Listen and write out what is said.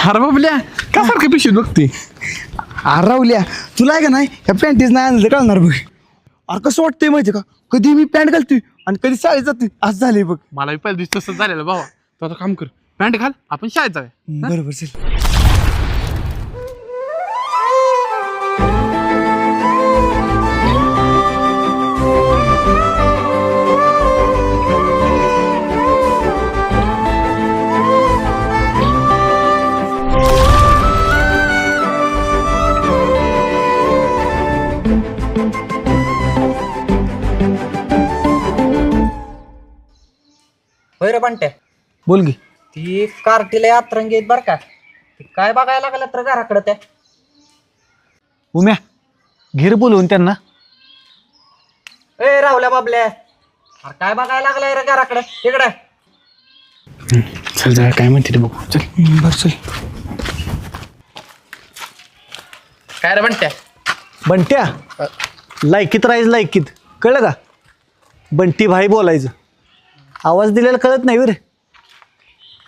अरे बाबल्या का सारखं पिशवीत बघते. अरे राहुल्या तुला आहे का नाही ह्या पॅन्टीज नाही आणलं कळणार बघ. अरे कसं वाटतंय माहिती का, कधी मी पॅन्ट घालतोय आणि कधी शाळेत जातोय असं झालंय बघ. मला पहिल्या दिवशी तसंच झालेलं भावा. तू आता काम कर, पॅन्ट घाल, आपण शाळेत जाऊया. बरोबर चल. होय रे बंट्या, बोल की. ती कार्टीला यात्रंगीत बर का, ती काय बघायला लागलं तर घराकडे त्या. उम्या घेर बोलवून त्यांना. ए राहुल्या बाबल्या, अरे काय बघायला लागलाय रे घराकडे तिकडे. चल जा, काय म्हणते ते बघू. चल. बरं चल. काय रे म्हणत्या. बंट्या लायकीत राहायचं, लायकीत कळलं का. बंटी भाई बोलायचं, आवाज दिलेला कळत नाही रे.